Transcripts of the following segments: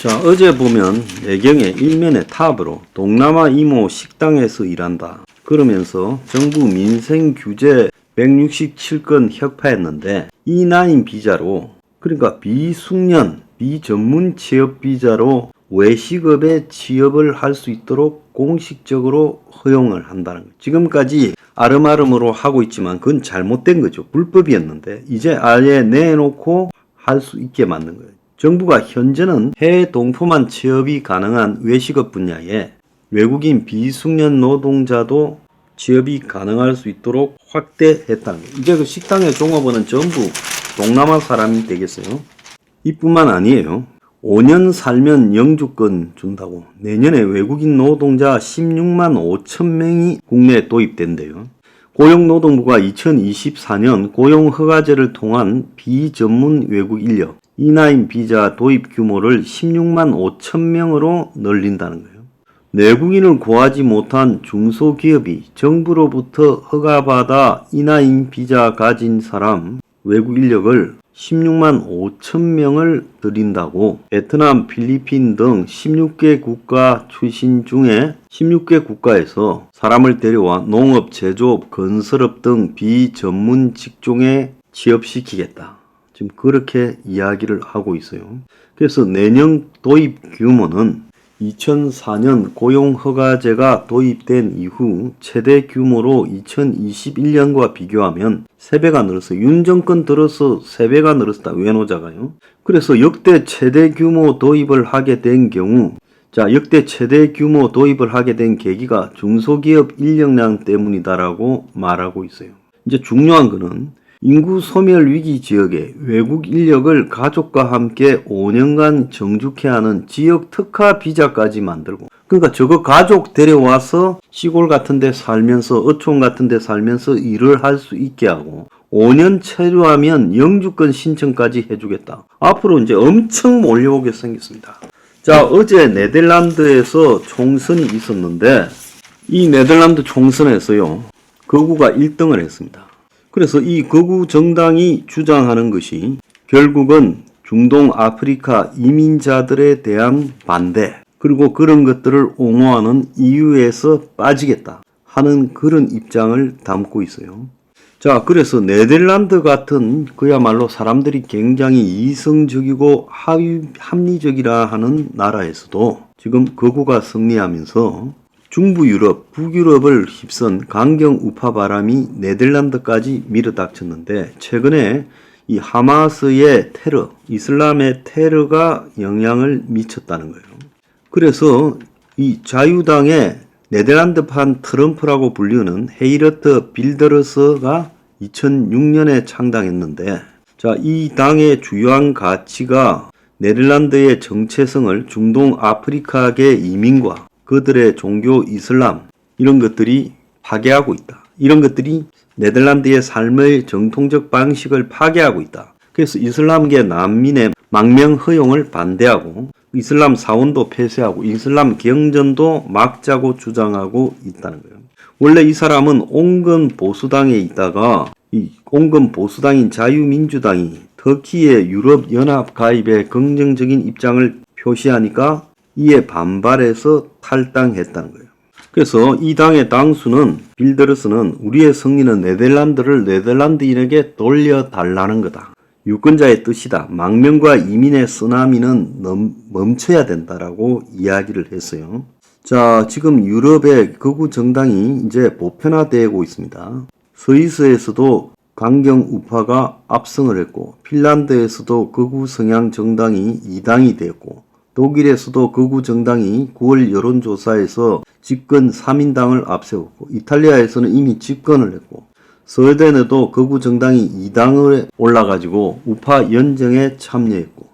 자, 어제 보면 내경의 일면의 탑으로 동남아 이모 식당에서 일한다 그러면서 정부 민생규제 167건 혁파했는데 E9 비자로, 그러니까 비숙련 비전문 취업 비자로 외식업에 취업을 할 수 있도록 공식적으로 허용을 한다는 거예요. 지금까지 아름아름으로 하고 있지만 그건 잘못된 거죠. 불법이었는데 이제 아예 내놓고 할 수 있게 만든 거예요. 정부가 현재는 해외 동포만 취업이 가능한 외식업 분야에 외국인 비숙련 노동자도 취업이 가능할 수 있도록 확대했다는 거예요. 이제 그 식당의 종업원은 전부 동남아 사람이 되겠어요. 이뿐만 아니에요. 5년 살면 영주권 준다고 내년에 외국인 노동자 16만 5천 명이 국내에 도입된대요. 고용노동부가 2024년 고용허가제를 통한 비전문 외국 인력 E9 비자 도입 규모를 16만 5천 명으로 늘린다는 거예요. 내국인을 구하지 못한 중소기업이 정부로부터 허가받아 E9 비자 가진 사람 외국 인력을 16만 5천 명을 들인다고 베트남, 필리핀 등 16개 국가 출신 중에 16개 국가에서 사람을 데려와 농업, 제조업, 건설업 등 비전문 직종에 취업시키겠다. 지금 그렇게 이야기를 하고 있어요. 그래서 내년 도입 규모는 2004년 고용허가제가 도입된 이후 최대 규모로 2021년과 비교하면 3배가 늘었어요. 윤 정권 들어서 3배가 늘었다. 외노자가요. 그래서 역대 최대 규모 도입을 하게 된 경우, 역대 최대 규모 도입을 하게 된 계기가 중소기업 인력량 때문이다라고 말하고 있어요. 이제 중요한 거는 인구 소멸 위기 지역에 외국 인력을 가족과 함께 5년간 정주케 하는 지역 특화 비자까지 만들고, 그러니까 저거 가족 데려와서 시골 같은 데 살면서 어촌 같은 데 살면서 일을 할 수 있게 하고 5년 체류하면 영주권 신청까지 해주겠다. 앞으로 이제 엄청 몰려오게 생겼습니다. 자, 어제 네덜란드에서 총선이 있었는데 이 네덜란드 총선에서요 거구가 1등을 했습니다. 그래서 이 거구 정당이 주장하는 것이 결국은 중동 아프리카 이민자들에 대한 반대, 그리고 그런 것들을 옹호하는 EU에서 빠지겠다 하는 그런 입장을 담고 있어요. 자, 그래서 네덜란드 같은 그야말로 사람들이 굉장히 이성적이고 합리적이라 하는 나라에서도 지금 거구가 승리하면서 중부 유럽, 북유럽을 휩쓴 강경 우파 바람이 네덜란드까지 밀어닥쳤는데 최근에 이 하마스의 테러, 이슬람의 테러가 영향을 미쳤다는 거예요. 그래서 이 자유당의 네덜란드판 트럼프라고 불리는 헤이러트 빌더러스가 2006년에 창당했는데, 이 당의 주요한 가치가 네덜란드의 정체성을 중동 아프리카계 이민과 그들의 종교 이슬람, 이런 것들이 파괴하고 있다. 이런 것들이 네덜란드의 삶의 정통적 방식을 파괴하고 있다. 그래서 이슬람계 난민의 망명 허용을 반대하고 이슬람 사원도 폐쇄하고 이슬람 경전도 막자고 주장하고 있다는 거예요. 원래 이 사람은 온건 보수당에 있다가 이 온건 보수당인 자유민주당이 터키의 유럽연합 가입에 긍정적인 입장을 표시하니까 이에 반발해서 탈당했다는 거예요. 그래서 이 당의 당수는 빌더러스는 우리의 승리는 네덜란드를 네덜란드인에게 돌려달라는 거다. 유권자의 뜻이다. 망명과 이민의 쓰나미는 멈춰야 된다라고 이야기를 했어요. 자, 지금 유럽의 극우 정당이 이제 보편화되고 있습니다. 스위스에서도 강경 우파가 압승을 했고, 핀란드에서도 극우 성향 정당이 2당이 되었고, 독일에서도 극우 정당이 9월 여론조사에서 집권 3인당을 앞세웠고, 이탈리아에서는 이미 집권을 했고, 스웨덴에도 극우 정당이 2당을 올라가지고 우파 연정에 참여했고,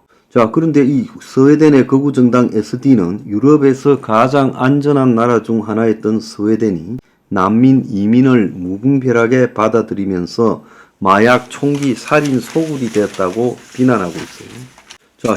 그런데 이 스웨덴의 극우 정당 SD는 유럽에서 가장 안전한 나라 중 하나였던 스웨덴이 난민 이민을 무분별하게 받아들이면서 마약, 총기, 살인, 소굴이 되었다고 비난하고 있어요.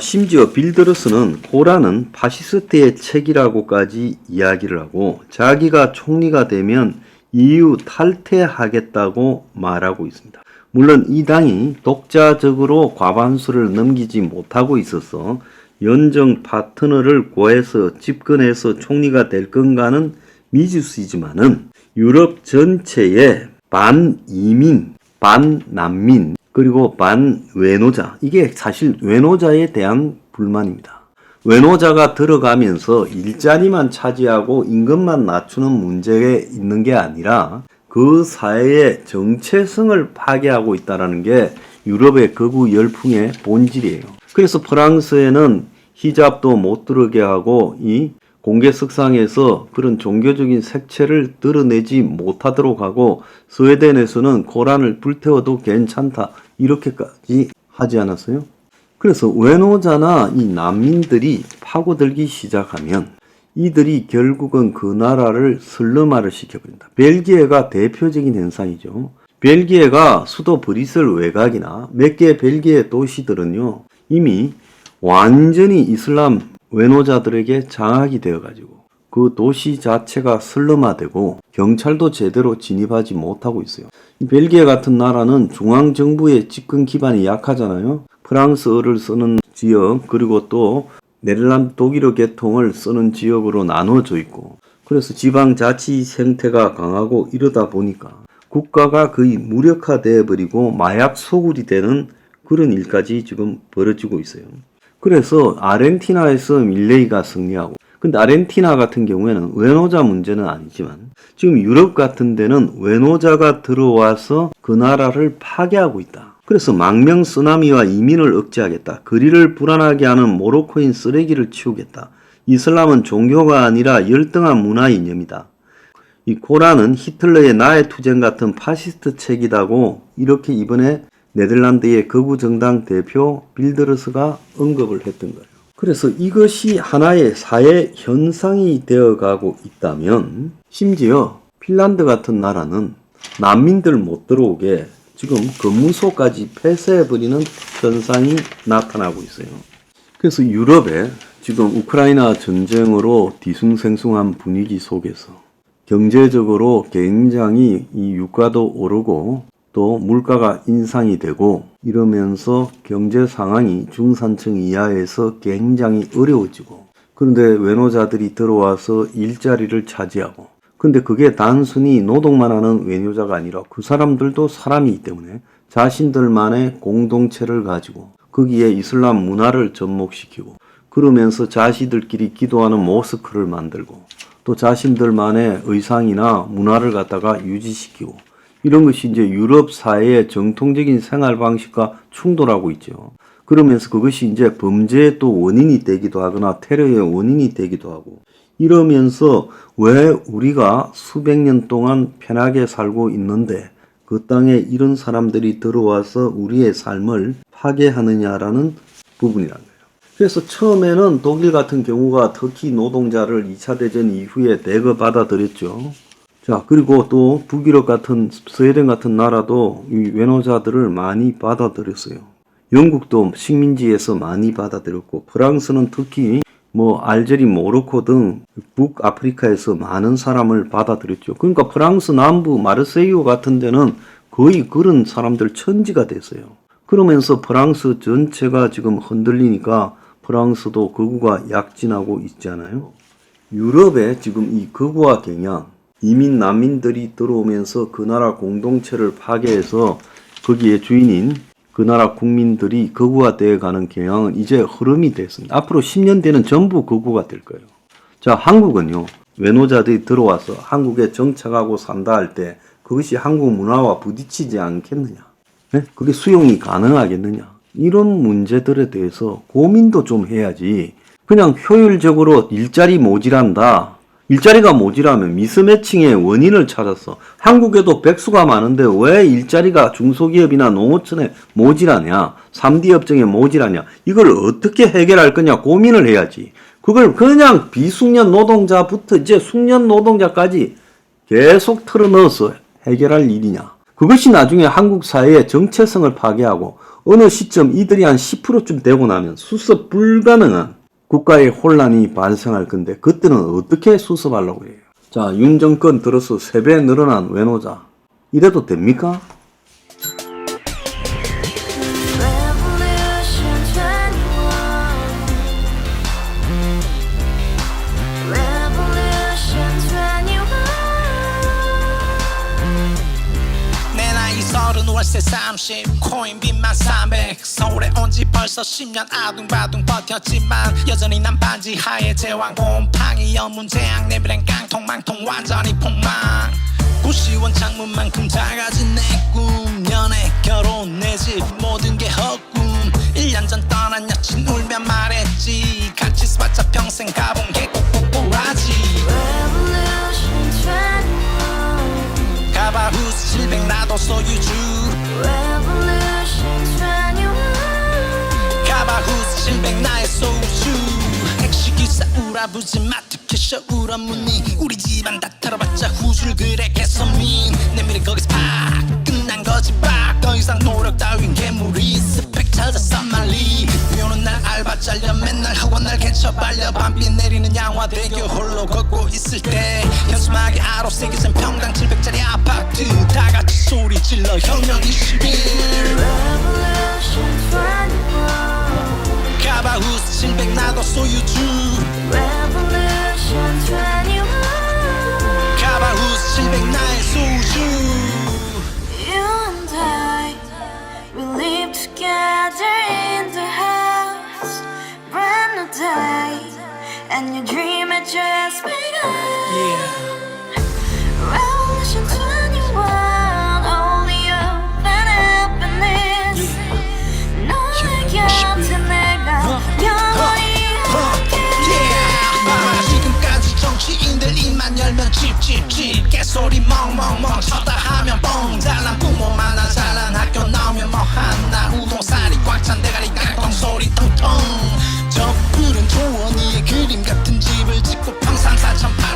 심지어 빌더러스는 코란은 파시스트의 책이라고까지 이야기를 하고 자기가 총리가 되면 EU 탈퇴하겠다고 말하고 있습니다. 물론 이 당이 독자적으로 과반수를 넘기지 못하고 있어서 연정 파트너를 구해서 집권해서 총리가 될 건가는 미지수이지만은 유럽 전체의 반이민, 반난민, 그리고 반외노자, 이게 사실 외노자에 대한 불만입니다. 외노자가 들어가면서 일자리만 차지하고 임금만 낮추는 문제에 있는 게 아니라 그 사회의 정체성을 파괴하고 있다는 게 유럽의 극우 열풍의 본질이에요. 그래서 프랑스에는 히잡도 못 들어게 하고 이 공개석상에서 그런 종교적인 색채를 드러내지 못하도록 하고, 스웨덴에서는 코란을 불태워도 괜찮다 이렇게까지 하지 않았어요? 그래서 외노자나 이 난민들이 파고들기 시작하면 이들이 결국은 그 나라를 슬럼화를 시켜버린다. 벨기에가 대표적인 현상이죠. 벨기에가 수도 브뤼셀 외곽이나 몇 개의 벨기에 도시들은요, 이미 완전히 이슬람 외노자들에게 장악이 되어가지고 그 도시 자체가 슬럼화되고 경찰도 제대로 진입하지 못하고 있어요. 벨기에 같은 나라는 중앙정부의 집권 기반이 약하잖아요. 프랑스어를 쓰는 지역, 그리고 또 네덜란드 독일어 계통을 쓰는 지역으로 나눠져 있고, 그래서 지방자치 생태가 강하고 이러다 보니까 국가가 거의 무력화되어 버리고 마약 소굴이 되는 그런 일까지 지금 벌어지고 있어요. 그래서 아르헨티나에서 밀레이가 승리하고, 근데 아르헨티나 같은 경우에는 외노자 문제는 아니지만 지금 유럽 같은 데는 외노자가 들어와서 그 나라를 파괴하고 있다. 그래서 망명 쓰나미와 이민을 억제하겠다. 거리를 불안하게 하는 모로코인 쓰레기를 치우겠다. 이슬람은 종교가 아니라 열등한 문화 이념이다. 이 코란은 히틀러의 나의 투쟁 같은 파시스트 책이다고 이렇게 이번에 네덜란드의 극우 정당 대표 빌드러스가 언급을 했던 거예요. 그래서 이것이 하나의 사회 현상이 되어가고 있다면, 심지어 핀란드 같은 나라는 난민들 못 들어오게 지금 검문소까지 폐쇄해버리는 현상이 나타나고 있어요. 그래서 유럽에 지금 우크라이나 전쟁으로 뒤숭생숭한 분위기 속에서 경제적으로 굉장히 이 유가도 오르고 또 물가가 인상이 되고 이러면서 경제 상황이 중산층 이하에서 굉장히 어려워지고, 그런데 외노자들이 들어와서 일자리를 차지하고, 근데 그게 단순히 노동만 하는 외노자가 아니라 그 사람들도 사람이기 때문에 자신들만의 공동체를 가지고 거기에 이슬람 문화를 접목시키고, 그러면서 자신들끼리 기도하는 모스크를 만들고 또 자신들만의 의상이나 문화를 갖다가 유지시키고, 이런 것이 이제 유럽 사회의 정통적인 생활 방식과 충돌하고 있죠. 그러면서 그것이 이제 범죄의 또 원인이 되기도 하거나 테러의 원인이 되기도 하고, 이러면서 왜 우리가 수백 년 동안 편하게 살고 있는데 그 땅에 이런 사람들이 들어와서 우리의 삶을 파괴하느냐라는 부분이란 거예요. 그래서 처음에는 독일 같은 경우가 터키 노동자를 2차 대전 이후에 대거 받아들였죠. 자, 그리고 또 북유럽 같은 스웨덴 같은 나라도 이 외노자들을 많이 받아들였어요. 영국도 식민지에서 많이 받아들였고, 프랑스는 특히 알제리, 모로코 등 북아프리카에서 많은 사람을 받아들였죠. 그러니까 프랑스 남부 마르세유 같은 데는 거의 그런 사람들 천지가 됐어요. 그러면서 프랑스 전체가 지금 흔들리니까 프랑스도 극우가 약진하고 있잖아요. 유럽에 지금 이 극우화 경향, 이민 난민들이 들어오면서 그 나라 공동체를 파괴해서 거기에 주인인 그 나라 국민들이 극우화되어 가는 경향은 이제 흐름이 됐습니다. 앞으로 10년 뒤는 전부 극우가 될 거예요. 자, 한국은요, 외노자들이 들어와서 한국에 정착하고 산다 할 때 그것이 한국 문화와 부딪히지 않겠느냐? 네? 그게 수용이 가능하겠느냐? 이런 문제들에 대해서 고민도 좀 해야지. 그냥 효율적으로 일자리 모질한다. 일자리가 모자라면 미스매칭의 원인을 찾았어. 한국에도 백수가 많은데 왜 일자리가 중소기업이나 농어촌에 모자라냐, 3D 업종에 모자라냐, 이걸 어떻게 해결할 거냐 고민을 해야지. 그걸 그냥 비숙련 노동자부터 이제 숙련 노동자까지 계속 틀어넣어서 해결할 일이냐. 그것이 나중에 한국 사회의 정체성을 파괴하고 어느 시점 이들이 한 10%쯤 되고 나면 수습 불가능한 국가의 혼란이 발생할 건데 그때는 어떻게 수습하려고 해요? 자, 윤 정권 들어서 3배 늘어난 외노자, 이래도 됩니까? 월세 30 코인빚만 300 서울에 온 지 벌써 10년 아둥바둥 버텼지만 여전히 난 반지 하에 제왕 곰팡이 연문제약 내비랭 깡통 망통 완전히 폭망 고시원 창문만큼 작아진 내 꿈 연애 결혼 내 집 모든 게 헛꿈 1년 전 떠난 여친 울며 말했지 같이 써봤자 평생 가본 게 꼭꼭꼭하지 Revolution 21 가바후스 700 나도 소유주 Revolution 21 가바후스 700 나의 소주 택시기사 우라부지 마트 캐셔 울어무니 우리 집안 다 털어봤자 후줄 그래 개선민 내 미래 거기서 팍 끝난 거지 팍 더 이상 노력 따윈 괴물이 스펙 찾아서 말리 비오는 날 알바 잘려 맨날 학원 날 개쳐 발려 밤비 내리는 양화대교 홀로 걷고 있을 때 현수막에 아로 새겨진 평당 700짜리 아파트 다 같이 소리 질러 혁명 21 Revolution 21 가바후스 700 나도 소유주 Revolution 21 가바후스 700 나의 소주 You and I, we live together in the house. Brand new day, and your dream had just begun. Yeah. Revolution 21, only open happiness. 너의 곁에 내가 영원히 Yeah. 지금까지 정치인들 입만 열면 찝찝찝 개소리 멍멍멍 쳤다 하면 뻥 잘난 부모 많아 잘난 학교 나오면 뭐 하나 우동살이 꽉 찬 대가리 깡통 소리 텅텅 저 푸른 조원이의 그림 같은 집을 짓고 평상 4,800